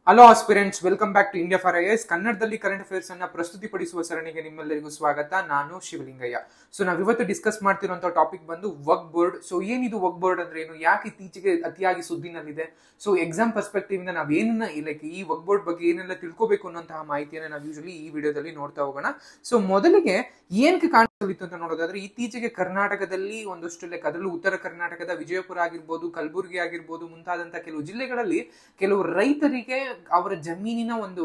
Hello aspirants, welcome back to India for IAS. ಕನ್ನಡದಲ್ಲಿ current affairs ಅನ್ನ ಪ್ರಸ್ತುತಿಪಡಿಸುವ ಸರಣಿಗೆ ನಿಮ್ಮೆಲ್ಲರಿಗೂ ಸ್ವಾಗತ. ನಾನು ಶಿವಲಿಂಗಯ್ಯ. ಸೊ ನಾವಿವತ್ತು ಡಿಸ್ಕಸ್ ಮಾಡ್ತಿರುವಂತಹ ಟಾಪಿಕ್ ಬಂದು ವಕ್ ಬೋರ್ಡ್. ಸೊ ಏನಿದು ವಕ್ ಬೋರ್ಡ್ ಅಂದ್ರೆ ಏನು, ಯಾಕೆ ಇತ್ತೀಚೆಗೆ ಅತಿಯಾಗಿ ಸುದ್ದಿನಲ್ಲಿದೆ, ಸೊ ಎಕ್ಸಾಮ್ ಪರ್ಸ್ಪೆಕ್ಟಿವ್ ಇಂದ ನಾವೇನ ಲೈಕ್ ಈ ವಕ್ ಬೋರ್ಡ್ ಬಗ್ಗೆ ಏನೆಲ್ಲ ತಿಳ್ಕೋಬೇಕು ಅನ್ನೋಂತಹ ಮಾಹಿತಿಯನ್ನು ನಾವು ಯೂಶಲಿ ಈ ವಿಡಿಯೋದಲ್ಲಿ ನೋಡ್ತಾ ಹೋಗೋಣ. ಸೊ ಮೊದಲಿಗೆ ಏನಕ್ಕೆ ಕಾಣಿಸ್ತಿತ್ತು ಅಂತ ನೋಡೋದಾದ್ರೆ, ಇತ್ತೀಚೆಗೆ ಕರ್ನಾಟಕದಲ್ಲಿ ಒಂದಷ್ಟು ಲೈಕ್ ಅದರಲ್ಲೂ ಉತ್ತರ ಕರ್ನಾಟಕದ ವಿಜಯಪುರ ಆಗಿರ್ಬೋದು, ಕಲಬುರಗಿ ಆಗಿರ್ಬೋದು ಮುಂತಾದಂತಹ ಕೆಲವು ಜಿಲ್ಲೆಗಳಲ್ಲಿ ಕೆಲವು ರೈತರಿಗೆ ಅವರ ಜಮೀನಿನ ಒಂದು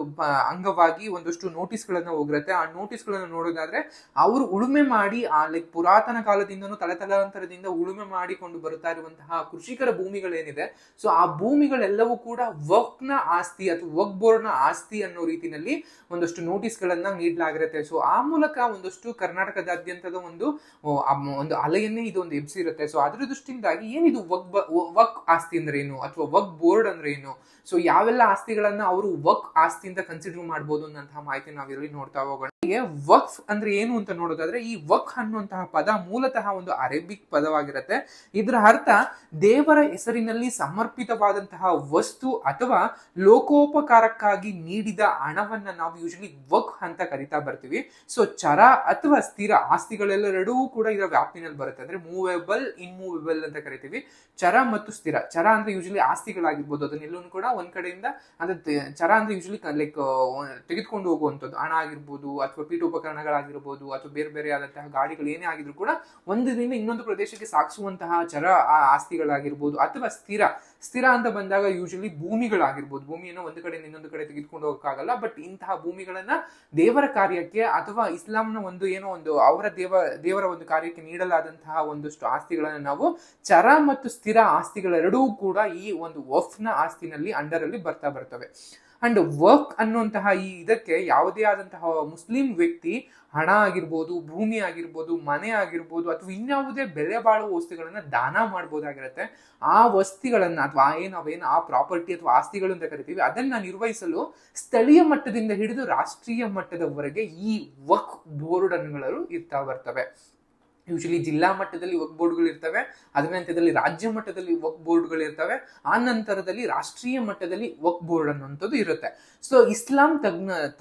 ಅಂಗವಾಗಿ ಒಂದಷ್ಟು ನೋಟಿಸ್ ಗಳನ್ನ ಹೋಗಿರುತ್ತೆ. ಆ ನೋಟಿಸ್ ಗಳನ್ನ ನೋಡೋದಾದ್ರೆ ಅವರು ಉಳುಮೆ ಮಾಡಿ ಲೈಕ್ ಪುರಾತನ ಕಾಲದಿಂದನೂ ತಲೆತಲಾಂತರದಿಂದ ಉಳುಮೆ ಮಾಡಿಕೊಂಡು ಬರುತ್ತಾ ಇರುವಂತಹ ಕೃಷಿಕರ ಭೂಮಿಗಳೇನಿದೆ, ಸೊ ಆ ಭೂಮಿಗಳೆಲ್ಲವೂ ಕೂಡ ವಕ್ ನ ಆಸ್ತಿ ಅಥವಾ ವಕ್ ಬೋರ್ಡ್ ನ ಆಸ್ತಿ ಅನ್ನೋ ರೀತಿಯಲ್ಲಿ ಒಂದಷ್ಟು ನೋಟಿಸ್ ಗಳನ್ನ ನೀಡಲಾಗಿರುತ್ತೆ. ಸೊ ಆ ಮೂಲಕ ಒಂದಷ್ಟು ಕರ್ನಾಟಕದಾದ್ಯಂತದ ಒಂದು ಅಲೆಯನ್ನೇ ಇದು ಒಂದು ಎಬ್ಸಿರುತ್ತೆ. ಸೊ ಅದ್ರ ದೃಷ್ಟಿಯಿಂದಾಗಿ ಏನಿದು ವಕ್ ಆಸ್ತಿ ಅಂದ್ರೆ ಏನು ಅಥವಾ ವಕ್ ಬೋರ್ಡ್ ಅಂದ್ರೆ ಏನು, ಸೊ ಯಾವೆಲ್ಲ ಆಸ್ತಿಗಳನ್ನ ಅವರು ವಕ್ ಆಸ್ತಿಯಿಂದ ಕನ್ಸಿಡರ್ ಮಾಡಬಹುದು ಅನ್ನೋಂತಹ ಮಾಹಿತಿ ನಾವು ಇಲ್ಲಿ ನೋಡ್ತಾ ಹೋಗೋಣ. ವಕ್ಫ್ ಅಂದ್ರೆ ಏನು ಅಂತ ನೋಡೋದಾದ್ರೆ, ಈ ವಕ್ ಅನ್ನುವಂತಹ ಪದ ಮೂಲತಃ ಒಂದು ಅರೇಬಿಕ್ ಪದವಾಗಿರುತ್ತೆ. ಇದರ ಅರ್ಥ ದೇವರ ಹೆಸರಿನಲ್ಲಿ ಸಮರ್ಪಿತವಾದಂತಹ ವಸ್ತು ಅಥವಾ ಲೋಕೋಪಕಾರಕ್ಕಾಗಿ ನೀಡಿದ ಹಣವನ್ನ ನಾವು ಯೂಶಲಿ ವಕ್ ಅಂತ ಕರಿತಾ ಬರ್ತೀವಿ. ಸೊ ಚರ ಅಥವಾ ಸ್ಥಿರ ಆಸ್ತಿಗಳೆಲ್ಲಎರಡೂ ಕೂಡ ಇದರ ವ್ಯಾಪ್ತಿನಲ್ಲಿ ಬರುತ್ತೆ. ಅಂದ್ರೆ ಮೂವೇಬಲ್, ಇನ್ಮೂವೇಬಲ್ ಅಂತ ಕರಿತೀವಿ. ಚರ ಮತ್ತು ಸ್ಥಿರ. ಚರ ಅಂದ್ರೆ ಯೂಶಲಿ ಆಸ್ತಿಗಳಾಗಿರ್ಬೋದು, ಅದನ್ನೆಲ್ಲೂ ಕೂಡ ಒಂದ್ ಕಡೆಯಿಂದ ಅಂದ್ರೆ ಚರ ಅಂದ್ರೆ ಯೂಶಲಿ ಲೈಕ್ ತೆಗೆದುಕೊಂಡು ಹೋಗುವಂಥದ್ದು, ಹಣ ಆಗಿರ್ಬೋದು ಅಥವಾ ಪೀಠೋಪಕರಣಗಳಾಗಿರ್ಬೋದು ಅಥವಾ ಬೇರೆ ಬೇರೆ ಆದಂತಹ ಗಾಡಿಗಳು ಏನೇ ಆಗಿದ್ರು ಕೂಡ ಒಂದರಿಂದ ಇನ್ನೊಂದು ಪ್ರದೇಶಕ್ಕೆ ಸಾಗಿಸುವಂತಹ ಚರ ಆಸ್ತಿಗಳಾಗಿರ್ಬೋದು. ಅಥವಾ ಸ್ಥಿರ ಅಂತ ಬಂದಾಗ ಯೂಶಲಿ ಭೂಮಿಗಳಾಗಿರ್ಬೋದು. ಭೂಮಿಯನ್ನು ಒಂದು ಕಡೆಯಿಂದ ಇನ್ನೊಂದು ಕಡೆ ತೆಗೆದುಕೊಂಡು ಹೋಗಕ್ಕಾಗಲ್ಲ, ಬಟ್ ಇಂತಹ ಭೂಮಿಗಳನ್ನ ದೇವರ ಕಾರ್ಯಕ್ಕೆ ಅಥವಾ ಇಸ್ಲಾಂನ ಒಂದು ಏನೋ ಒಂದು ಅವರ ದೇವರ ಒಂದು ಕಾರ್ಯಕ್ಕೆ ನೀಡಲಾದಂತಹ ಒಂದಷ್ಟು ಆಸ್ತಿಗಳನ್ನ ನಾವು ಚರ ಮತ್ತು ಸ್ಥಿರ ಆಸ್ತಿಗಳೆರಡೂ ಕೂಡ ಈ ಒಂದು ವಕ್ಫ್ ನ ಆಸ್ತಿನಲ್ಲಿ ಅಂಡರ್ ಅಲ್ಲಿ ಬರ್ತಾ ಬರ್ತವೆ. ಅಂಡ್ ವಕ್ ಅನ್ನುವಂತಹ ಈ ಇದಕ್ಕೆ ಯಾವುದೇ ಆದಂತಹ ಮುಸ್ಲಿಂ ವ್ಯಕ್ತಿ ಹಣ ಆಗಿರ್ಬೋದು, ಭೂಮಿ ಆಗಿರ್ಬೋದು, ಮನೆ ಆಗಿರ್ಬೋದು ಅಥವಾ ಇನ್ಯಾವುದೇ ಬೆಲೆ ಬಾಳುವ ವಸ್ತುಗಳನ್ನ ದಾನ ಮಾಡಬಹುದಾಗಿರುತ್ತೆ. ಆ ವಸ್ತುಗಳನ್ನ ಅಥವಾ ಆ ಪ್ರಾಪರ್ಟಿ ಅಥವಾ ಆಸ್ತಿಗಳು ಅಂತ ಕರಿತೀವಿ, ಅದನ್ನ ನಿರ್ವಹಿಸಲು ಸ್ಥಳೀಯ ಮಟ್ಟದಿಂದ ಹಿಡಿದು ರಾಷ್ಟ್ರೀಯ ಮಟ್ಟದವರೆಗೆ ಈ ವಕ್ ಬೋರ್ಡ್ ಅನ್ನುಗಳು ಇರ್ತಾ ಬರ್ತವೆ. ಯೂಶಲಿ ಜಿಲ್ಲಾ ಮಟ್ಟದಲ್ಲಿ ವಕ್ ಬೋರ್ಡ್ಗಳು ಇರ್ತವೆ, ಅದರ ನಂತರದಲ್ಲಿ ರಾಜ್ಯ ಮಟ್ಟದಲ್ಲಿ ವಕ್ ಬೋರ್ಡ್ಗಳು ಇರ್ತವೆ, ಆ ನಂತರದಲ್ಲಿ ರಾಷ್ಟ್ರೀಯ ಮಟ್ಟದಲ್ಲಿ ವಕ್ ಬೋರ್ಡ್ ಅನ್ನುವಂಥದ್ದು ಇರುತ್ತೆ. ಸೊ ಇಸ್ಲಾಂ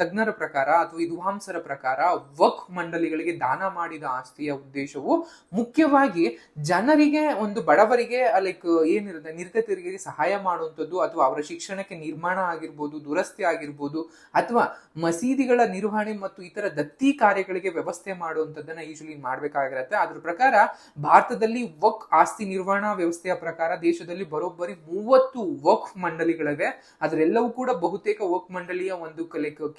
ತಜ್ಞರ ಪ್ರಕಾರ ಅಥವಾ ವಿದ್ವಾಂಸರ ಪ್ರಕಾರ ವಕ್ ಮಂಡಳಿಗಳಿಗೆ ದಾನ ಮಾಡಿದ ಆಸ್ತಿಯ ಉದ್ದೇಶವು ಮುಖ್ಯವಾಗಿ ಜನರಿಗೆ, ಒಂದು ಬಡವರಿಗೆ ಲೈಕ್ ಏನಿರುತ್ತೆ ನಿರ್ಗತಿಕರಿಗೆ ಸಹಾಯ ಮಾಡುವಂಥದ್ದು ಅಥವಾ ಅವರ ಶಿಕ್ಷಣಕ್ಕೆ ನಿರ್ಮಾಣ ಆಗಿರ್ಬೋದು, ದುರಸ್ತಿ ಆಗಿರ್ಬೋದು ಅಥವಾ ಮಸೀದಿಗಳ ನಿರ್ವಹಣೆ ಮತ್ತು ಇತರ ದತ್ತಿ ಕಾರ್ಯಗಳಿಗೆ ವ್ಯವಸ್ಥೆ ಮಾಡುವಂಥದ್ದನ್ನ ಯೂಶಲಿ ಮಾಡ್ಬೇಕಾಗಿರುತ್ತೆ. ಅದ್ರ ಪ್ರಕಾರ ಭಾರತದಲ್ಲಿ ವಕ್ ಆಸ್ತಿ ನಿರ್ವಹಣಾ ವ್ಯವಸ್ಥೆಯ ಪ್ರಕಾರ ದೇಶದಲ್ಲಿ ಬರೋಬ್ಬರಿ 30 ವಕ್ ಮಂಡಳಿಗಳಿವೆ. ಅದರೆಲ್ಲವೂ ಕೂಡ ಬಹುತೇಕ ವಕ್ ಮಂಡಳಿಯ ಒಂದು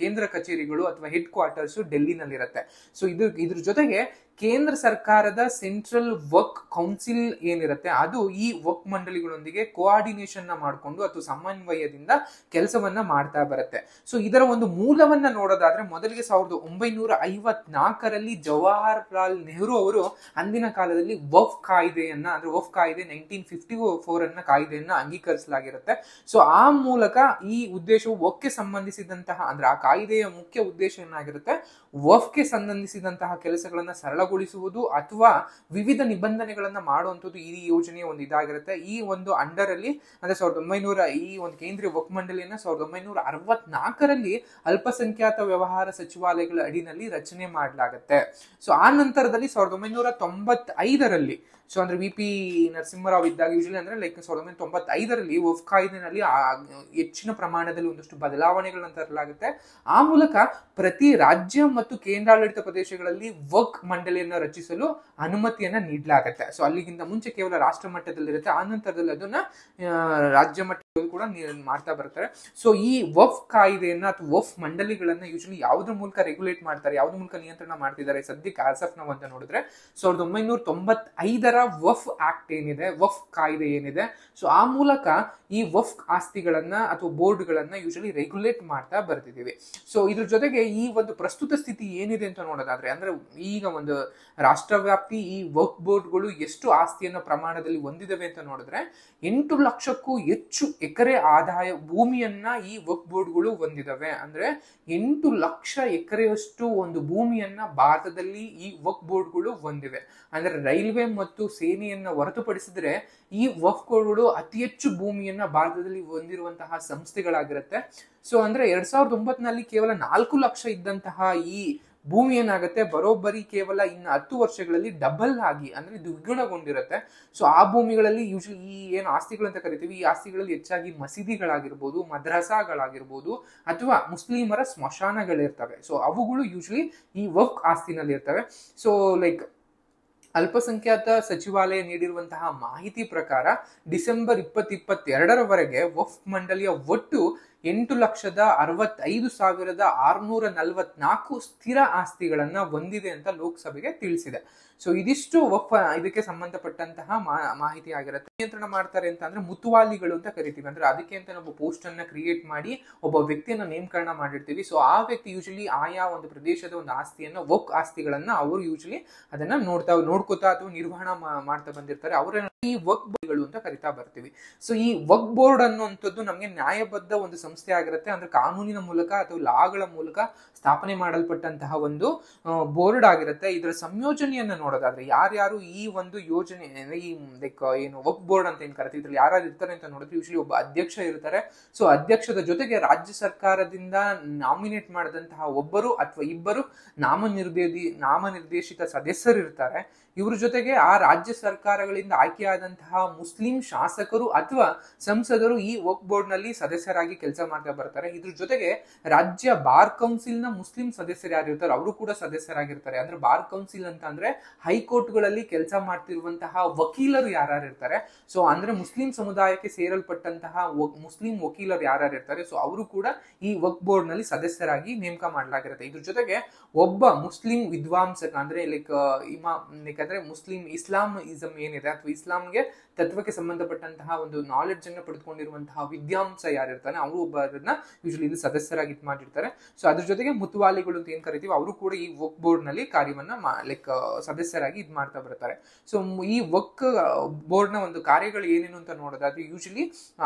ಕೇಂದ್ರ ಕಚೇರಿಗಳು ಅಥವಾ ಹೆಡ್ ಕ್ವಾರ್ಟರ್ಸ್ ಡೆಲ್ಲಿನಲ್ಲಿರುತ್ತೆ. ಸೊ ಇದ್ರ ಜೊತೆಗೆ ಕೇಂದ್ರ ಸರ್ಕಾರದ ಸೆಂಟ್ರಲ್ ವಕ್ ಕೌನ್ಸಿಲ್ ಏನಿರುತ್ತೆ ಅದು ಈ ವಕ್ ಮಂಡಳಿಗಳೊಂದಿಗೆ ಕೋಆರ್ಡಿನೇಷನ್ ನ ಮಾಡಿಕೊಂಡು ಅಥವಾ ಸಮನ್ವಯದಿಂದ ಕೆಲಸವನ್ನ ಮಾಡ್ತಾ ಬರುತ್ತೆ. ಸೊ ಇದರ ಒಂದು ಮೂಲವನ್ನ ನೋಡೋದಾದ್ರೆ, ಮೊದಲಿಗೆ 1954ರಲ್ಲಿ ಜವಾಹರ್ಲಾಲ್ ನೆಹರು ಅವರು ಅಂದಿನ ಕಾಲದಲ್ಲಿ ವಕ್ಫ್ ಕಾಯ್ದೆಯನ್ನ ಅಂದ್ರೆ ವಕ್ಫ್ ಕಾಯ್ದೆ 1954 ಕಾಯ್ದೆಯನ್ನ ಅಂಗೀಕರಿಸಲಾಗಿರುತ್ತೆ. ಸೊ ಆ ಮೂಲಕ ಈ ಉದ್ದೇಶವು ವಕ್ಗೆ ಸಂಬಂಧಿಸಿದಂತಹ ಅಂದ್ರೆ ಆ ಕಾಯ್ದೆಯ ಮುಖ್ಯ ಉದ್ದೇಶ ಏನಾಗಿರುತ್ತೆ, ವಕ್ಗೆ ಸಂಬಂಧಿಸಿದಂತಹ ಕೆಲಸಗಳನ್ನ ಸರಳಗೊಳಿಸುವುದು ಅಥವಾ ವಿವಿಧ ನಿಬಂಧನೆಗಳನ್ನ ಮಾಡುವಂಥದ್ದು ಈ ಯೋಜನೆಯ ಒಂದು ಇದಾಗಿರುತ್ತೆ. ಈ ಒಂದು ಅಂಡರ್ ಅಲ್ಲಿ ಅಂದ್ರೆ 1900 ಈ ಒಂದು ಕೇಂದ್ರೀಯ ವಕ್ ಮಂಡಳಿಯನ್ನ 1964ರಲ್ಲಿ ಅಲ್ಪಸಂಖ್ಯಾತ ವ್ಯವಹಾರ ಸಚಿವಾಲಯಗಳ ಅಡಿನಲ್ಲಿ ರಚನೆ ಮಾಡಲಾಗುತ್ತೆ. ಸೊ ಆ ನಂತರದಲ್ಲಿ 1995ರಲ್ಲಿ ಸೊ ಅಂದ್ರೆ ವಿ ಪಿ ನರಸಿಂಹರಾವ್ ಇದ್ದಾಗ ಯೂಶಲಿ ಅಂದ್ರೆ ಲೈಕ್ 1995ರಲ್ಲಿ ವಕ್ಫ್ ಕಾಯ್ದೆನಲ್ಲಿ ಹೆಚ್ಚಿನ ಪ್ರಮಾಣದಲ್ಲಿ ಒಂದಷ್ಟು ಬದಲಾವಣೆಗಳನ್ನ ತರಲಾಗುತ್ತೆ. ಆ ಮೂಲಕ ಪ್ರತಿ ರಾಜ್ಯ ಮತ್ತು ಕೇಂದ್ರಾಡಳಿತ ಪ್ರದೇಶಗಳಲ್ಲಿ ವಕ್ ಮಂಡಳಿಯನ್ನ ರಚಿಸಲು ಅನುಮತಿಯನ್ನ ನೀಡಲಾಗುತ್ತೆ. ಸೊ ಅಲ್ಲಿಗಿಂತ ಮುಂಚೆ ಕೇವಲ ರಾಷ್ಟ್ರ ಮಟ್ಟದಲ್ಲಿರುತ್ತೆ, ಆ ನಂತರದಲ್ಲಿ ಅದನ್ನ ರಾಜ್ಯ ಮಟ್ಟದಲ್ಲಿ ಕೂಡ ಮಾಡ್ತಾ ಬರ್ತಾರೆ. ಸೊ ಈ ವಕ್ಫ್ ಕಾಯ್ದೆಯನ್ನ ಅಥವಾ ವಕ್ಫ್ ಮಂಡಳಿಗಳನ್ನ ಯೂಶಲಿ ಯಾವುದ್ರ ಮೂಲಕ ರೆಗ್ಯುಲೇಟ್ ಮಾಡ್ತಾರೆ, ಯಾವುದ್ರ ಮೂಲಕ ನಿಯಂತ್ರಣ ಮಾಡ್ತಿದ್ದಾರೆ ಸದ್ಯಕ್ಕೆ ಆಸಫ್ ನಾವು ಅಂತ ನೋಡಿದ್ರೆ 1995ರ ವಕ್ಫ್ ಆಕ್ಟ್ ಏನಿದೆ, ವಕ್ಫ್ ಕಾಯ್ದೆ ಏನಿದೆ, ಸೊ ಆ ಮೂಲಕ ಈ ವಕ್ಫ್ ಆಸ್ತಿಗಳನ್ನ ಅಥವಾ ಬೋರ್ಡ್ ಗಳನ್ನ ಯೂಶಲಿ ರೆಗ್ಯುಲೇಟ್ ಮಾಡ್ತಾ ಬರ್ತಿದೀವಿ. ಸೊ ಇದ್ರ ಜೊತೆಗೆ ಈ ಒಂದು ಪ್ರಸ್ತುತ ಸ್ಥಿತಿ ಏನಿದೆ ಅಂತ ನೋಡೋದಾದ್ರೆ, ಅಂದ್ರೆ ಈಗ ಒಂದು ರಾಷ್ಟ್ರವ್ಯಾಪ್ತಿ ಈ ವಕ್ಫ್ ಬೋರ್ಡ್ಗಳು ಎಷ್ಟು ಆಸ್ತಿಯನ್ನ ಪ್ರಮಾಣದಲ್ಲಿ ಹೊಂದಿದವೆ ಅಂತ ನೋಡಿದ್ರೆ 8 ಲಕ್ಷಕ್ಕೂ ಹೆಚ್ಚು ಎಕರೆ ಆದಾಯ ಭೂಮಿಯನ್ನ ಈ ವಕ್ಫ್ ಬೋರ್ಡ್ಗಳು ಹೊಂದಿದವೆ. ಅಂದ್ರೆ 8 ಲಕ್ಷ ಎಕರೆಯಷ್ಟು ಒಂದು ಭೂಮಿಯನ್ನ ಭಾರತದಲ್ಲಿ ಈ ವಕ್ಫ್ ಬೋರ್ಡ್ಗಳು ಹೊಂದಿವೆ. ಅಂದ್ರೆ ರೈಲ್ವೆ ಮತ್ತು ಸೇನೆಯನ್ನ ಹೊರತುಪಡಿಸಿದ್ರೆ ಈ ವಕ್ಫ್ಗಳು ಅತಿ ಹೆಚ್ಚು ಭೂಮಿಯನ್ನ ಭಾರತದಲ್ಲಿ ಹೊಂದಿರುವಂತಹ ಸಂಸ್ಥೆಗಳಾಗಿರುತ್ತೆ. ಸೊ ಅಂದ್ರೆ 2009ನಲ್ಲಿ ಕೇವಲ 4 ಲಕ್ಷ ಇದ್ದಂತಹ ಈ ಭೂಮಿ ಏನಾಗುತ್ತೆ ಬರೋಬ್ಬರಿ ಕೇವಲ ಇನ್ನು 10 ವರ್ಷಗಳಲ್ಲಿ ಡಬಲ್ ಆಗಿ ಅಂದ್ರೆ ದ್ವಿಗುಣಗೊಂಡಿರುತ್ತೆ. ಸೊ ಆ ಭೂಮಿಗಳಲ್ಲಿ ಯೂಶಲಿ ಈ ಏನು ಆಸ್ತಿಗಳು ಅಂತ ಕರಿತೀವಿ, ಈ ಆಸ್ತಿಗಳಲ್ಲಿ ಹೆಚ್ಚಾಗಿ ಮಸೀದಿಗಳಾಗಿರ್ಬೋದು, ಮದ್ರಸಾಗಳಾಗಿರ್ಬೋದು, ಅಥವಾ ಮುಸ್ಲಿಮರ ಸ್ಮಶಾನಗಳಿರ್ತವೆ. ಸೊ ಅವುಗಳು ಯೂಶಲಿ ಈ ವಕ್ಫ್ ಆಸ್ತಿನಲ್ಲಿ ಇರ್ತವೆ. ಸೊ ಲೈಕ್ ಅಲ್ಪಸಂಖ್ಯಾತ ಸಚಿವಾಲಯ ನೀಡಿರುವಂತಹ ಮಾಹಿತಿ ಪ್ರಕಾರ ಡಿಸೆಂಬರ್ 2022ರವರೆಗೆ ವಕ್ಫ್ ಮಂಡಳಿಯ ಒಟ್ಟು 8,65,644 ಸ್ಥಿರ ಆಸ್ತಿಗಳನ್ನ ಹೊಂದಿದೆ ಅಂತ ಲೋಕಸಭೆಗೆ ತಿಳಿಸಿದೆ. ಸೊ ಇದಿಷ್ಟು ವಕ್ಫ್ ಇದಕ್ಕೆ ಸಂಬಂಧಪಟ್ಟಂತಹ ಮಾಹಿತಿ ಆಗಿರುತ್ತೆ. ನಿಯಂತ್ರಣ ಮಾಡ್ತಾರೆ ಅಂತ ಅಂದ್ರೆ ಮುತುವಾಲಿಗಳು ಅಂತ ಕರಿತೀವಿ. ಅಂದ್ರೆ ಅದಕ್ಕೆ ಅಂತ ನಾವು ಪೋಸ್ಟ್ ಅನ್ನ ಕ್ರಿಯೇಟ್ ಮಾಡಿ ಒಬ್ಬ ವ್ಯಕ್ತಿಯನ್ನ ನೇಮಕರಣ ಮಾಡಿರ್ತೀವಿ. ಸೊ ಆ ವ್ಯಕ್ತಿ ಯೂಶಲಿ ಆಯಾ ಒಂದು ಪ್ರದೇಶದ ಒಂದು ಆಸ್ತಿಯನ್ನ ವಕ್ಫ್ ಆಸ್ತಿಗಳನ್ನ ಅವರು ಯೂಶಲಿ ಅದನ್ನ ನೋಡ್ಕೋತಾ ಅಥವಾ ನಿರ್ವಹಣಾ ಮಾಡ್ತಾ ಬಂದಿರ್ತಾರೆ. ಅವರನ್ನ ಈ ವಕ್ಫ್ ಬೋರ್ಡ್ಗಳು ಅಂತ ಕರಿತಾ ಬರ್ತೀವಿ. ಸೊ ಈ ವಕ್ಫ್ ಬೋರ್ಡ್ ಅನ್ನುವಂಥದ್ದು ನಮಗೆ ನ್ಯಾಯಬದ್ಧ ಒಂದು ಸಂಸ್ಥೆ ಆಗಿರುತ್ತೆ. ಅಂದ್ರೆ ಕಾನೂನಿನ ಮೂಲಕ ಅಥವಾ ಲಾಗಳ ಮೂಲಕ ಸ್ಥಾಪನೆ ಮಾಡಲ್ಪಟ್ಟಂತಹ ಒಂದು ಬೋರ್ಡ್ ಆಗಿರುತ್ತೆ. ಇದರ ಸಂಯೋಜನೆಯನ್ನ ನೋಡೋದಾದ್ರೆ ಯಾರ್ಯಾರು ಈ ಒಂದು ಯೋಜನೆ ಈ ಲೈಕ್ ಏನು ವಕ್ಫ್ ಬೋರ್ಡ್ ಅಂತ ಏನ್ ಕರಿತೀವಿ ಇದ್ರಲ್ಲಿ ಯಾರು ಇರ್ತಾರೆ ಅಂತ ನೋಡಿದ್ರೆ ಯೂಶಲಿ ಒಬ್ಬ ಅಧ್ಯಕ್ಷ ಇರ್ತಾರೆ. ಸೊ ಅಧ್ಯಕ್ಷದ ಜೊತೆಗೆ ರಾಜ್ಯ ಸರ್ಕಾರದಿಂದ ನಾಮಿನೇಟ್ ಮಾಡಿದಂತಹ ಒಬ್ಬರು ಅಥವಾ ಇಬ್ಬರು ನಾಮನಿರ್ದೇಶಿತ ಸದಸ್ಯರು ಇರ್ತಾರೆ. ಇವ್ರ ಜೊತೆಗೆ ಆ ರಾಜ್ಯ ಸರ್ಕಾರಗಳಿಂದ ಆಯ್ಕೆಯಾದಂತಹ ಮುಸ್ಲಿಂ ಶಾಸಕರು ಅಥವಾ ಸಂಸದರು ಈ ವಕ್ಫ್ ಬೋರ್ಡ್ ನಲ್ಲಿ ಸದಸ್ಯರಾಗಿ ಕೆಲಸ ಮಾಡ್ತಾ ಬರ್ತಾರೆ. ಇದ್ರ ಜೊತೆಗೆ ರಾಜ್ಯ ಬಾರ್ ಕೌನ್ಸಿಲ್ ನ ಮುಸ್ಲಿಂ ಸದಸ್ಯರು ಯಾರಿರ್ತಾರೆ ಅವರು ಕೂಡ ಸದಸ್ಯರಾಗಿರ್ತಾರೆ. ಅಂದ್ರೆ ಬಾರ್ ಕೌನ್ಸಿಲ್ ಅಂತ ಅಂದ್ರೆ ಹೈಕೋರ್ಟ್ ಗಳಲ್ಲಿ ಕೆಲಸ ಮಾಡ್ತಿರುವಂತಹ ವಕೀಲರು ಯಾರ್ಯಾರು ಇರ್ತಾರೆ, ಸೊ ಅಂದ್ರೆ ಮುಸ್ಲಿಂ ಸಮುದಾಯಕ್ಕೆ ಸೇರಲ್ಪಟ್ಟಂತಹ ಮುಸ್ಲಿಂ ವಕೀಲರು ಯಾರ್ಯಾರು ಇರ್ತಾರೆ, ಸೊ ಅವರು ಕೂಡ ಈ ವಕ್ಫ್ ಬೋರ್ಡ್ ನಲ್ಲಿ ಸದಸ್ಯರಾಗಿ ನೇಮಕ ಮಾಡಲಾಗಿರುತ್ತೆ. ಇದ್ರ ಜೊತೆಗೆ ಒಬ್ಬ ಮುಸ್ಲಿಂ ವಿದ್ವಾಂಸಕ ಅಂದ್ರೆ ಲೈಕ್ ಅಂದ್ರೆ ಮುಸ್ಲಿಂ ಇಸ್ಲಾಮಿಸಂ ಏನಿದೆ ಅಥವಾ ಇಸ್ಲಾಂಗೆ ತತ್ವಕ್ಕೆ ಸಂಬಂಧಪಟ್ಟಂತಹ ಒಂದು ನಾಲೆಡ್ಜ್ ಅನ್ನ ಪಡೆದುಕೊಂಡಿರುವಂತಹ ವಿದ್ವಾಂಸ ಯಾರಿರ್ತಾನೆ ಅವರು ಒಬ್ಬರನ್ನ ಯೂಶಲಿ ಇಲ್ಲಿ ಸದಸ್ಯರಾಗಿ ಮಾಡಿರ್ತಾರೆ. ಸೊ ಅದ್ರ ಜೊತೆಗೆ ಮುತುವಾಲಿಗಳು ಅಂತ ಏನ್ ಕರಿತೀವಿ ಅವರು ಕೂಡ ಈ ವಕ್ಫ್ ಬೋರ್ಡ್ ನಲ್ಲಿ ಕಾರ್ಯವನ್ನ ಲೈಕ್ ಸದಸ್ಯರಾಗಿ ಮಾಡ್ತಾ ಬರ್ತಾರೆ. ಸೊ ಈ ವಕ್ಫ್ ಬೋರ್ಡ್ ನ ಒಂದು ಕಾರ್ಯಗಳು ಏನೇನು ಅಂತ ನೋಡೋದಾದ್ರೆ ಯೂಶಲಿ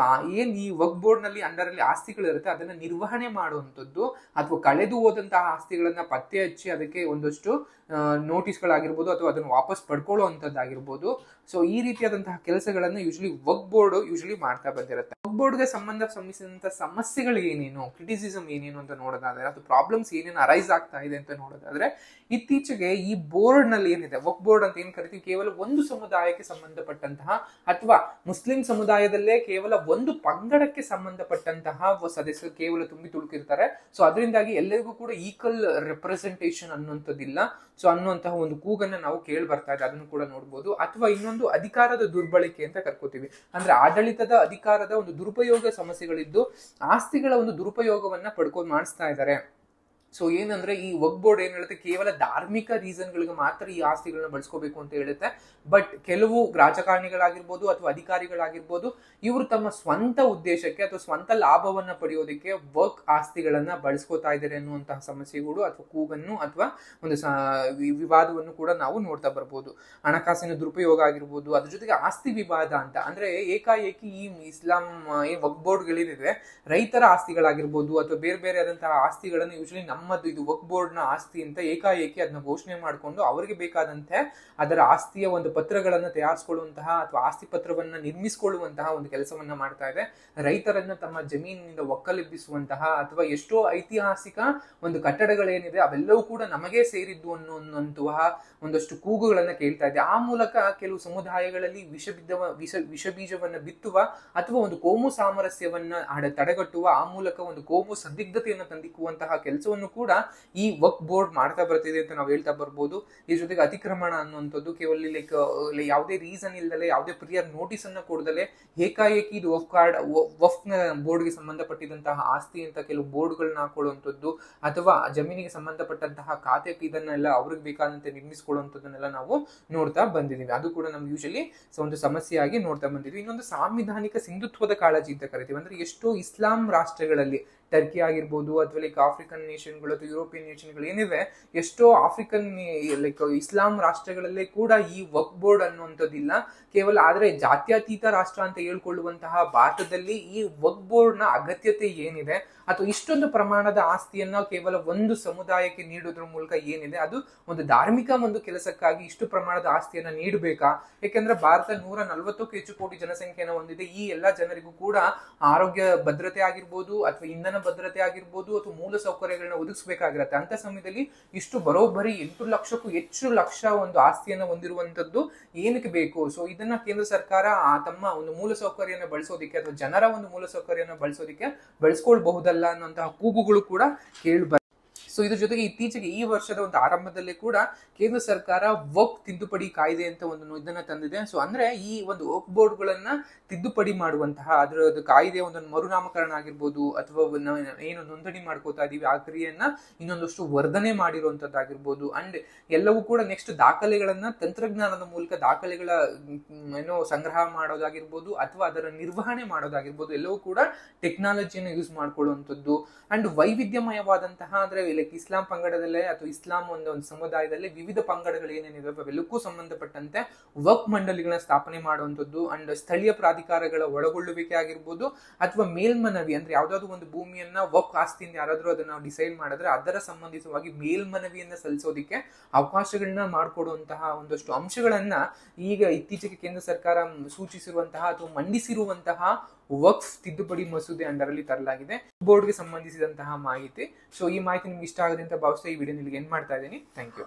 ಏನ್ ಈ ವಕ್ಫ್ ಬೋರ್ಡ್ ನಲ್ಲಿ ಅಂಡರ್ ಅಲ್ಲಿ ಆಸ್ತಿಗಳು ಇರುತ್ತೆ ಅದನ್ನ ನಿರ್ವಹಣೆ ಮಾಡುವಂತದ್ದು ಅಥವಾ ಕಳೆದು ಹೋದಂತಹ ಆಸ್ತಿಗಳನ್ನ ಪತ್ತೆ ಹಚ್ಚಿ ಅದಕ್ಕೆ ಒಂದಷ್ಟು ನೋಟಿಸ್ಗಳಾಗಿರ್ಬೋದು ಅಥವಾ ಅದನ್ನು ವಾಪಸ್ ಪಡ್ಕೊಳ್ಳುವಂತದ್ದಾಗಿರ್ಬೋದು. ಸೊ ಈ ರೀತಿಯಾದಂತಹ ಕೆಲಸಗಳನ್ನ ಯೂಶಲಿ ವಕ್ಫ್ ಬೋರ್ಡ್ ಯೂಶಲಿ ಮಾಡ್ತಾ ಬಂದಿರುತ್ತೆ. ವಕ್ಫ್ ಬೋರ್ಡ್ಗೆ ಸಂಬಂಧಿಸಿದಂತಹ ಸಮಸ್ಯೆಗಳು ಏನೇನು, ಕ್ರಿಟಿಸಿಸಮ್ ಏನೇನು ಅಂತ ನೋಡೋದಾದ್ರೆ ಅಥವಾ ಪ್ರಾಬ್ಲಮ್ಸ್ ಏನೇನು ಅರೈಸ್ ಆಗ್ತಾ ಇದೆ ಅಂತ ನೋಡೋದಾದ್ರೆ ಇತ್ತೀಚೆಗೆ ಈ ಬೋರ್ಡ್ ನಲ್ಲಿ ಏನಿದೆ ವಕ್ಫ್ ಬೋರ್ಡ್ ಅಂತ ಏನ್ ಕರಿತೀವಿ ಕೇವಲ ಒಂದು ಸಮುದಾಯಕ್ಕೆ ಸಂಬಂಧಪಟ್ಟಂತಹ ಅಥವಾ ಮುಸ್ಲಿಂ ಸಮುದಾಯದಲ್ಲೇ ಕೇವಲ ಒಂದು ಪಂಗಡಕ್ಕೆ ಸಂಬಂಧಪಟ್ಟಂತಹ ಸದಸ್ಯರು ಕೇವಲ ತುಂಬಿ ತುಳುಕಿರ್ತಾರೆ. ಸೊ ಅದರಿಂದಾಗಿ ಎಲ್ಲರಿಗೂ ಕೂಡ ಈಕ್ವಲ್ ರೆಪ್ರೆಸೆಂಟೇಷನ್ ಅನ್ನುವಂಥದ್ದಿಲ್ಲ. ಸೊ ಅನ್ನುವಂತಹ ಒಂದು ಕೂಗನ್ನ ನಾವು ಕೇಳಿ ಬರ್ತಾ ಇದೆ, ಅದನ್ನು ಕೂಡ ನೋಡ್ಬೋದು. ಅಥವಾ ಇನ್ನೊಂದು ಅಧಿಕಾರದ ದುರ್ಬಳಕೆ ಅಂತ ಕರ್ಕೋತೀವಿ. ಅಂದ್ರೆ ಆಡಳಿತದ ಅಧಿಕಾರದ ಒಂದು ದುರುಪಯೋಗ ಸಮಸ್ಯೆಗಳಿದ್ದು ಆಸ್ತಿಗಳ ಒಂದು ದುರುಪಯೋಗವನ್ನ ಪಡ್ಕೊಂಡು ಮಾಡಿಸ್ತಾ ಇದ್ದಾರೆ. ಸೊ ಏನಂದ್ರೆ ಈ ವಕ್ಫ್ ಬೋರ್ಡ್ ಏನ್ ಹೇಳುತ್ತೆ ಕೇವಲ ಧಾರ್ಮಿಕ ರೀಸನ್ಗಳಿಗೆ ಮಾತ್ರ ಈ ಆಸ್ತಿಗಳನ್ನ ಬಳಸ್ಕೋಬೇಕು ಅಂತ ಹೇಳುತ್ತೆ. ಬಟ್ ಕೆಲವು ರಾಜಕಾರಣಿಗಳಾಗಿರ್ಬೋದು ಅಥವಾ ಅಧಿಕಾರಿಗಳಾಗಿರ್ಬೋದು ಇವರು ತಮ್ಮ ಸ್ವಂತ ಉದ್ದೇಶಕ್ಕೆ ಅಥವಾ ಸ್ವಂತ ಲಾಭವನ್ನ ಪಡೆಯೋದಕ್ಕೆ ವಕ್ಫ್ ಆಸ್ತಿಗಳನ್ನ ಬಳಸ್ಕೋತಾ ಇದ್ದಾರೆ ಅನ್ನುವಂತಹ ಸಮಸ್ಯೆಗಳು ಅಥವಾ ಕೂಗನ್ನು ಅಥವಾ ಒಂದು ವಿವಾದವನ್ನು ಕೂಡ ನಾವು ನೋಡ್ತಾ ಬರ್ಬೋದು. ಹಣಕಾಸಿನ ದುರುಪಯೋಗ ಆಗಿರ್ಬೋದು, ಅದ್ರ ಜೊತೆಗೆ ಆಸ್ತಿ ವಿವಾದ ಅಂತ ಅಂದ್ರೆ ಏಕಾಏಕಿ ಈ ಇಸ್ಲಾಂ ವಕ್ಫ್ ಬೋರ್ಡ್ಗಳೇನಿದೆ ರೈತರ ಆಸ್ತಿಗಳಾಗಿರ್ಬೋದು ಅಥವಾ ಬೇರೆ ಬೇರೆ ಆದಂತಹ ಆಸ್ತಿಗಳನ್ನು ಯೂಶಲಿ ನಮ್ಮದು ಇದು ವಕ್ಫ್ ಬೋರ್ಡ್ ನ ಆಸ್ತಿ ಅಂತ ಏಕಾಏಕಿ ಅದನ್ನ ಘೋಷಣೆ ಮಾಡಿಕೊಂಡು ಅವರಿಗೆ ಬೇಕಾದಂತೆ ಅದರ ಆಸ್ತಿಯ ಒಂದು ಪತ್ರಗಳನ್ನ ತಯಾರಿಸಿಕೊಳ್ಳುವಂತಹ ಅಥವಾ ಆಸ್ತಿ ಪತ್ರವನ್ನ ನಿರ್ಮಿಸಿಕೊಳ್ಳುವಂತಹ ಒಂದು ಕೆಲಸವನ್ನ ಮಾಡ್ತಾ ಇದೆ. ರೈತರನ್ನ ತಮ್ಮ ಜಮೀನಿನಿಂದ ಒಕ್ಕಲೆಬ್ಬಿಸುವಂತಹ ಅಥವಾ ಎಷ್ಟೋ ಐತಿಹಾಸಿಕ ಒಂದು ಕಟ್ಟಡಗಳೇನಿದೆ ಅವೆಲ್ಲವೂ ಕೂಡ ನಮಗೆ ಸೇರಿದ್ದು ಅನ್ನುವಂತಹ ಒಂದಷ್ಟು ಕೂಗುಗಳನ್ನ ಕೇಳ್ತಾ ಇದೆ. ಆ ಮೂಲಕ ಕೆಲವು ಸಮುದಾಯಗಳಲ್ಲಿ ವಿಷ ಬೀಜವನ್ನ ಬಿತ್ತುವ ಅಥವಾ ಒಂದು ಕೋಮು ಸಾಮರಸ್ಯವನ್ನ ತಡೆಗಟ್ಟುವ ಆ ಮೂಲಕ ಒಂದು ಕೋಮು ಸಂದಿಗ್ಧತೆಯನ್ನು ತಂದಿಕ್ಕುವಂತಹ ಕೆಲಸವನ್ನು ಕೂಡ ಈ ವಕ್ಫ್ ಬೋರ್ಡ್ ಮಾಡ್ತಾ ಬರ್ತಿದೆ ಅಂತ ನಾವು ಹೇಳ್ತಾ ಬರ್ಬೋದು. ಈ ಜೊತೆಗೆ ಅತಿಕ್ರಮಣ ಅನ್ನುವಂಥದ್ದು ಕೇವಲ ಲೈಕ್ ಯಾವುದೇ ರೀಸನ್ ಇಲ್ದಲೆ ಯಾವುದೇ ಪ್ರಿಯರ್ ನೋಟಿಸ್ ಅನ್ನ ಕೊಡದಲೆ ಏಕಾಏಕಿ ಇದು ವಕ್ಫ್ ಬೋರ್ಡ್ಗೆ ಸಂಬಂಧಪಟ್ಟಿದಂತಹ ಆಸ್ತಿ ಅಂತ ಕೆಲವು ಬೋರ್ಡ್ಗಳನ್ನ ಹಾಕೊಳ್ಳುವಂಥದ್ದು ಅಥವಾ ಜಮೀನಿಗೆ ಸಂಬಂಧಪಟ್ಟಂತಹ ಖಾತೆ ಇದನ್ನೆಲ್ಲ ಅವ್ರಿಗೆ ಬೇಕಾದಂತೆ ನಿರ್ಮಿಸಿಕೊಳ್ಳುವಂಥದ್ದನ್ನೆಲ್ಲ ನಾವು ನೋಡ್ತಾ ಬಂದಿದ್ದೀವಿ. ಅದು ಕೂಡ ನಮ್ಗೆ ಯೂಶಲಿ ಒಂದು ಸಮಸ್ಯೆಯಾಗಿ ನೋಡ್ತಾ ಬಂದಿದ್ವಿ. ಇನ್ನೊಂದು ಸಾಂವಿಧಾನಿಕ ಸಿಂಧುತ್ವದ ಕಾಳಜಿ ಅಂತ ಕರಿತೀವಿ. ಅಂದ್ರೆ ಎಷ್ಟೋ ಇಸ್ಲಾಂ ರಾಷ್ಟ್ರಗಳಲ್ಲಿ ಟರ್ಕಿ ಆಗಿರ್ಬೋದು ಅಥವಾ ಲೈಕ್ ಆಫ್ರಿಕನ್ ನೇಷನ್ಗಳು ಅಥವಾ ಯುರೋಪಿಯನ್ ನೇಷನ್ಗಳು ಏನಿವೆ, ಎಷ್ಟೋ ಆಫ್ರಿಕನ್ ಲೈಕ್ ಇಸ್ಲಾಂ ರಾಷ್ಟ್ರಗಳಲ್ಲೇ ಕೂಡ ಈ ವಕ್ಫ್ ಬೋರ್ಡ್ ಅನ್ನುವಂಥದ್ದಿಲ್ಲ. ಕೇವಲ ಆದ್ರೆ ಜಾತ್ಯತೀತ ರಾಷ್ಟ್ರ ಅಂತ ಹೇಳ್ಕೊಳ್ಳುವಂತಹ ಭಾರತದಲ್ಲಿ ಈ ವಕ್ಫ್ ಬೋರ್ಡ್ ನ ಅಗತ್ಯತೆ ಏನಿದೆ, ಅಥವಾ ಇಷ್ಟೊಂದು ಪ್ರಮಾಣದ ಆಸ್ತಿಯನ್ನ ಕೇವಲ ಒಂದು ಸಮುದಾಯಕ್ಕೆ ನೀಡೋದ್ರ ಮೂಲಕ ಏನಿದೆ, ಅದು ಒಂದು ಧಾರ್ಮಿಕ ಒಂದು ಕೆಲಸಕ್ಕಾಗಿ ಇಷ್ಟು ಪ್ರಮಾಣದ ಆಸ್ತಿಯನ್ನ ನೀಡಬೇಕಾ? ಯಾಕೆಂದ್ರೆ ಭಾರತ 140ಕ್ಕೂ ಹೆಚ್ಚು ಕೋಟಿ ಜನಸಂಖ್ಯೆಯನ್ನು ಹೊಂದಿದೆ. ಈ ಎಲ್ಲಾ ಜನರಿಗೂ ಕೂಡ ಆರೋಗ್ಯ ಭದ್ರತೆ ಆಗಿರ್ಬೋದು, ಅಥವಾ ಇಂಧನ ಭದ್ರತೆ ಆಗಿರ್ಬೋದು, ಅಥವಾ ಮೂಲ ಸೌಕರ್ಯಗಳನ್ನ ಒದಗಿಸಬೇಕಾಗಿರತ್ತೆ. ಅಂತ ಸಮಯದಲ್ಲಿ ಇಷ್ಟು ಬರೋಬ್ಬರಿ 8 ಲಕ್ಷಕ್ಕೂ ಹೆಚ್ಚು ಒಂದು ಆಸ್ತಿಯನ್ನ ಹೊಂದಿರುವಂತದ್ದು ಏನಕ್ಕೆ ಬೇಕು? ಸೊ ಇದನ್ನ ಕೇಂದ್ರ ಸರ್ಕಾರ ತಮ್ಮ ಒಂದು ಮೂಲ ಸೌಕರ್ಯನ ಬಳಸೋದಿಕ್ಕೆ ಅಥವಾ ಜನರ ಒಂದು ಮೂಲ ಸೌಕರ್ಯನ ಬಳಸೋದಿಕ್ಕೆ ಬಳಸ್ಕೊಳ್ಬಹುದಲ್ಲ ಅನ್ನುವಂತಹ ಕೂಗುಗಳು ಕೂಡ ಕೇಳಿ. ಸೊ ಇದ್ರ ಜೊತೆಗೆ ಇತ್ತೀಚೆಗೆ ಈ ವರ್ಷದ ಒಂದು ಆರಂಭದಲ್ಲೇ ಕೂಡ ಕೇಂದ್ರ ಸರ್ಕಾರ ವಕ್ಫ್ ತಿದ್ದುಪಡಿ ಕಾಯ್ದೆ ಅಂತ ಒಂದು ಇದನ್ನ ತಂದಿದೆ. ಸೊ ಅಂದ್ರೆ ಈ ಒಂದು ವಕ್ಫ್ ಬೋರ್ಡ್ ಗಳನ್ನ ತಿದ್ದುಪಡಿ ಮಾಡುವಂತಹ ಅದರ ಕಾಯ್ದೆ ಒಂದು ಮರುನಾಮಕರಣ ಆಗಿರ್ಬೋದು, ಅಥವಾ ಏನು ನೋಂದಣಿ ಮಾಡ್ಕೋತಾ ಇದೀವಿ ಆ ಕ್ರಿಯೆಯನ್ನ ಇನ್ನೊಂದಷ್ಟು ವರ್ಧನೆ ಮಾಡಿರುವಂತದ್ದಾಗಿರ್ಬೋದು. ಅಂಡ್ ಎಲ್ಲವೂ ಕೂಡ ನೆಕ್ಸ್ಟ್ ದಾಖಲೆಗಳನ್ನ ತಂತ್ರಜ್ಞಾನದ ಮೂಲಕ ದಾಖಲೆಗಳ ಏನೋ ಸಂಗ್ರಹ ಮಾಡೋದಾಗಿರ್ಬೋದು, ಅಥವಾ ಅದರ ನಿರ್ವಹಣೆ ಮಾಡೋದಾಗಿರ್ಬೋದು, ಎಲ್ಲವೂ ಕೂಡ ಟೆಕ್ನಾಲಜಿಯನ್ನು ಯೂಸ್ ಮಾಡ್ಕೊಳ್ಳುವಂಥದ್ದು. ಅಂಡ್ ವೈವಿಧ್ಯಮಯವಾದಂತಹ ಅಂದ್ರೆ ಲೈಕ್ ಇಸ್ಲಾಂ ಪಂಗಡದಲ್ಲೇ ಅಥವಾ ಇಸ್ಲಾಂ ಒಂದು ಸಮುದಾಯದಲ್ಲಿ ವಿವಿಧ ಪಂಗಡಗಳು ಏನೇನಿವೆ ಅವೆಲ್ಲಕ್ಕೂ ಸಂಬಂಧಪಟ್ಟಂತೆ ವಕ್ಫ್ ಮಂಡಳಿಗಳನ್ನ ಸ್ಥಾಪನೆ ಮಾಡುವಂಥದ್ದು. ಅಂಡ್ ಸ್ಥಳೀಯ ಪ್ರಾಧಿಕಾರಗಳ ಒಳಗೊಳ್ಳುವಿಕೆ ಆಗಿರ್ಬೋದು, ಅಥವಾ ಮೇಲ್ಮನವಿ ಅಂದ್ರೆ ಯಾವ್ದಾದ್ರು ಒಂದು ಭೂಮಿಯನ್ನ ವಕ್ಫ್ ಆಸ್ತಿಯಿಂದ ಯಾರಾದ್ರೂ ಅದನ್ನ ಡಿಸೈಡ್ ಮಾಡಿದ್ರೆ ಅದರ ಸಂಬಂಧಿತವಾಗಿ ಮೇಲ್ಮನವಿಯನ್ನ ಸಲ್ಲಿಸೋದಿಕ್ಕೆ ಅವಕಾಶಗಳನ್ನ ಮಾಡಿಕೊಡುವಂತಹ ಒಂದಷ್ಟು ಅಂಶಗಳನ್ನ ಈಗ ಇತ್ತೀಚೆಗೆ ಕೇಂದ್ರ ಸರ್ಕಾರ ಸೂಚಿಸಿರುವಂತಹ ಅಥವಾ ಮಂಡಿಸಿರುವಂತಹ ವಕ್ಫ್ ತಿದ್ದುಪಡಿ ಮಸೂದೆ ಅಂಡರಲ್ಲಿ ತರಲಾಗಿದೆ. ಬೋರ್ಡ್ಗೆ ಸಂಬಂಧಿಸಿದಂತಹ ಮಾಹಿತಿ. ಸೊ ಈ ಮಾಹಿತಿ ನಿಮ್ಗೆ ಇಷ್ಟ ಆಗಿದೆ ಅಂತ ಭಾವಿಸ್ತಾ ಈ ವಿಡಿಯೋ ಇಲ್ಲಿಗೆ ಎಂಡ್ ಮಾಡ್ತಾ ಇದ್ದೀನಿ. Thank you.